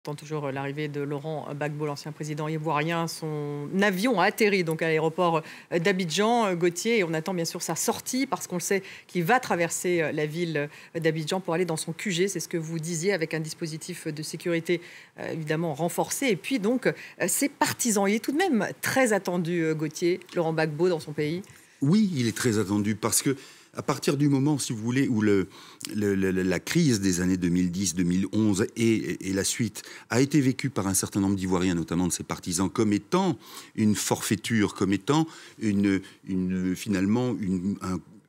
On attend toujours l'arrivée de Laurent Gbagbo, l'ancien président ivoirien. Son avion a atterri donc à l'aéroport d'Abidjan, Gauthier, et on attend bien sûr sa sortie parce qu'on le sait qu'il va traverser la ville d'Abidjan pour aller dans son QG. C'est ce que vous disiez, avec un dispositif de sécurité évidemment renforcé. Et puis donc ses partisans. Il est tout de même très attendu, Gauthier, Laurent Gbagbo, dans son pays. Oui, il est très attendu parce que à partir du moment, si vous voulez, où la crise des années 2010-2011 et la suite a été vécue par un certain nombre d'Ivoiriens, notamment de ses partisans, comme étant une forfaiture, comme étant finalement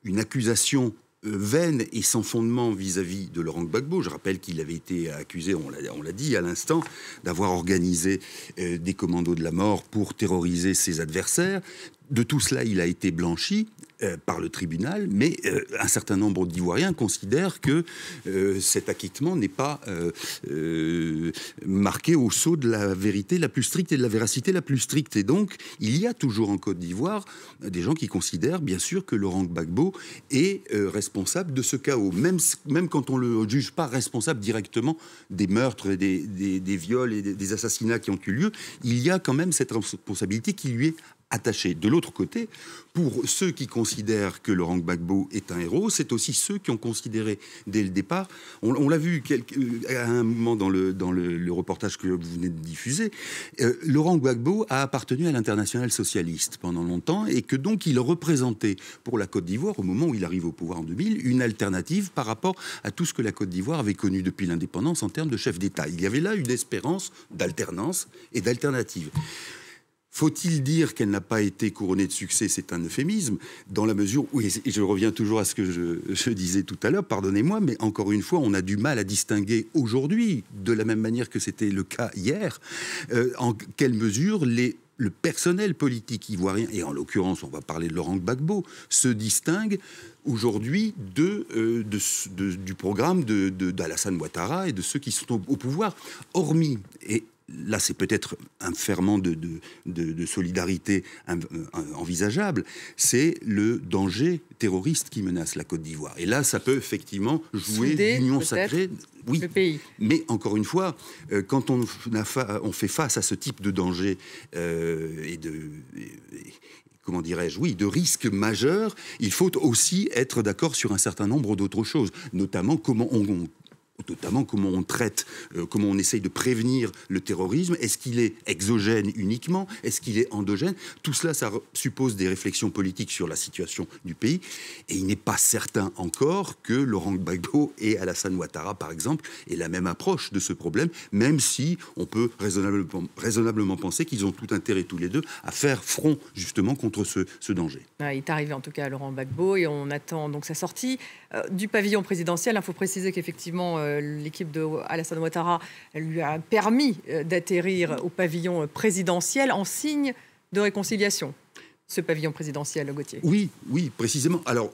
une accusation vaine et sans fondement vis-à-vis de Laurent Gbagbo. Je rappelle qu'il avait été accusé, on l'a dit à l'instant, d'avoir organisé des commandos de la mort pour terroriser ses adversaires. De tout cela, il a été blanchi par le tribunal, mais un certain nombre d'Ivoiriens considèrent que cet acquittement n'est pas marqué au sceau de la vérité la plus stricte et de la véracité la plus stricte. Et donc, il y a toujours en Côte d'Ivoire des gens qui considèrent, bien sûr, que Laurent Gbagbo est responsable de ce chaos, même quand on ne le juge pas responsable directement des meurtres, des viols et des assassinats qui ont eu lieu. Il y a quand même cette responsabilité qui lui est attachés. De l'autre côté, pour ceux qui considèrent que Laurent Gbagbo est un héros, c'est aussi ceux qui ont considéré dès le départ, on l'a vu à un moment dans le reportage que vous venez de diffuser, Laurent Gbagbo a appartenu à l'Internationale socialiste pendant longtemps et que donc il représentait pour la Côte d'Ivoire, au moment où il arrive au pouvoir en 2000, une alternative par rapport à tout ce que la Côte d'Ivoire avait connu depuis l'indépendance en termes de chef d'État. Il y avait là une espérance d'alternance et d'alternative. Faut-il dire qu'elle n'a pas été couronnée de succès? C'est un euphémisme, dans la mesure où, et je reviens toujours à ce que je disais tout à l'heure, pardonnez-moi, mais encore une fois, on a du mal à distinguer aujourd'hui, de la même manière que c'était le cas hier, en quelle mesure le personnel politique ivoirien, et en l'occurrence, on va parler de Laurent Gbagbo, se distingue aujourd'hui du programme d'Alassane Ouattara et de ceux qui sont au pouvoir, hormis... Et là, c'est peut-être un ferment de solidarité envisageable, c'est le danger terroriste qui menace la Côte d'Ivoire. Et là, ça peut effectivement jouer d'union sacrée. Oui, le pays. Mais encore une fois, quand on fait face à ce type de danger comment dirais-je, oui, de risques majeurs, il faut aussi être d'accord sur un certain nombre d'autres choses, notamment comment on traite, comment on essaye de prévenir le terrorisme. Est-ce qu'il est exogène uniquement? Est-ce qu'il est endogène? Tout cela, ça suppose des réflexions politiques sur la situation du pays. Et il n'est pas certain encore que Laurent Gbagbo et Alassane Ouattara, par exemple, aient la même approche de ce problème, même si on peut raisonnablement penser qu'ils ont tout intérêt, tous les deux, à faire front, justement, contre ce danger. Il est arrivé, en tout cas, Laurent Gbagbo, et on attend donc sa sortie du pavillon présidentiel. Il faut préciser qu'effectivement, l'équipe de Alassane Ouattara lui a permis d'atterrir au pavillon présidentiel en signe de réconciliation. Ce pavillon présidentiel, Gauthier. Oui, précisément. Alors,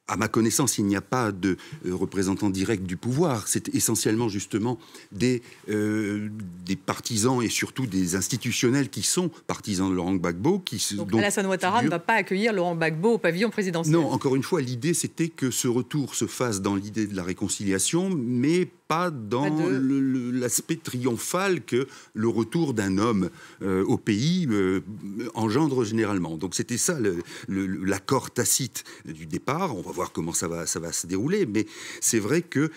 à ma connaissance, il n'y a pas de représentant direct du pouvoir. C'est essentiellement justement des partisans et surtout des institutionnels qui sont partisans de Laurent Gbagbo. Donc Alassane Ouattara ne va pas accueillir Laurent Gbagbo au pavillon présidentiel. Non, encore une fois, l'idée c'était que ce retour se fasse dans l'idée de la réconciliation, mais pas dans l'aspect triomphal que le retour d'un homme au pays engendre généralement. Donc c'était ça l'accord tacite du départ. On va voir comment ça va se dérouler, mais c'est vrai que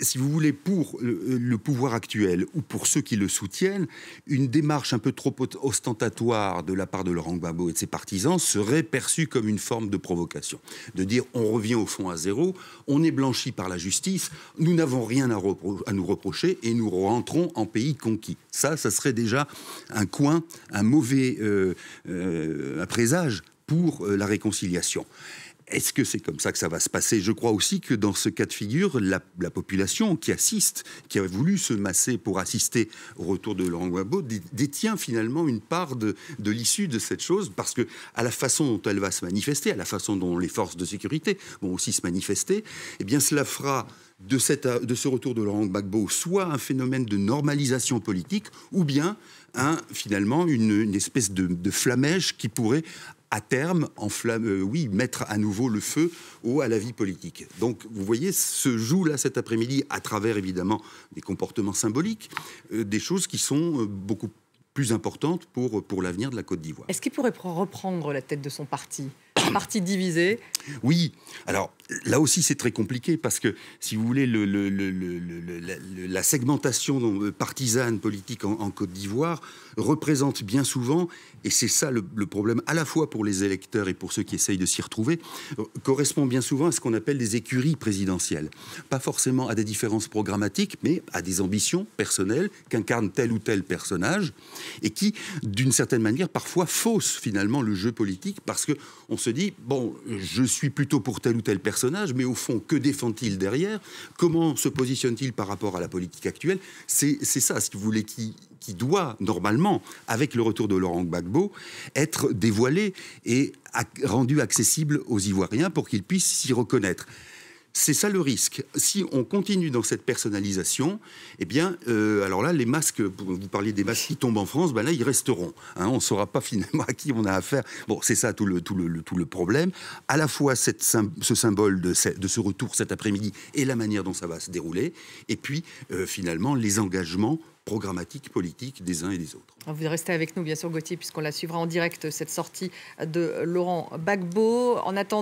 si vous voulez, pour le pouvoir actuel ou pour ceux qui le soutiennent, une démarche un peu trop ostentatoire de la part de Laurent Gbagbo et de ses partisans serait perçue comme une forme de provocation. De dire on revient au fond à zéro, on est blanchi par la justice, nous n'avons rien à nous reprocher et nous rentrons en pays conquis. Ça serait déjà un mauvais présage pour la réconciliation. Est-ce que c'est comme ça que ça va se passer? Je crois aussi que dans ce cas de figure, la population qui assiste, qui a voulu se masser pour assister au retour de Laurent Gbagbo, détient finalement une part de l'issue de cette chose, parce que à la façon dont elle va se manifester, à la façon dont les forces de sécurité vont aussi se manifester, eh bien cela fera de ce retour de Laurent Gbagbo soit un phénomène de normalisation politique, ou bien finalement une espèce de flamèche qui pourrait à terme, mettre à nouveau le feu à la vie politique. Donc, vous voyez, se joue là cet après-midi, à travers évidemment des comportements symboliques, des choses qui sont beaucoup plus importantes pour l'avenir de la Côte d'Ivoire. Est-ce qu'il pourrait reprendre la tête de son parti ? Un parti divisé. Oui. Alors, là aussi, c'est très compliqué parce que, si vous voulez, la segmentation partisane politique en Côte d'Ivoire représente bien souvent, et c'est ça le problème à la fois pour les électeurs et pour ceux qui essayent de s'y retrouver, correspond bien souvent à ce qu'on appelle des écuries présidentielles. Pas forcément à des différences programmatiques, mais à des ambitions personnelles qu'incarne tel ou tel personnage et qui, d'une certaine manière, parfois faussent finalement le jeu politique parce qu'on se dit, bon, je suis plutôt pour tel ou tel personnage, mais au fond, que défend-il derrière ? Comment se positionne-t-il par rapport à la politique actuelle ? C'est ça, si vous voulez, qui doit, normalement, avec le retour de Laurent Gbagbo, être dévoilé et rendu accessible aux Ivoiriens pour qu'ils puissent s'y reconnaître. C'est ça le risque. Si on continue dans cette personnalisation, eh bien, alors là, les masques, vous parliez des masques qui tombent en France, ben là, ils resteront. Hein, on ne saura pas finalement à qui on a affaire. Bon, c'est ça tout le problème. À la fois ce symbole de ce retour cet après-midi et la manière dont ça va se dérouler, et puis finalement les engagements programmatiques, politiques des uns et des autres. Vous restez avec nous, bien sûr, Gauthier, puisqu'on la suivra en direct, cette sortie de Laurent Gbagbo. En attendant,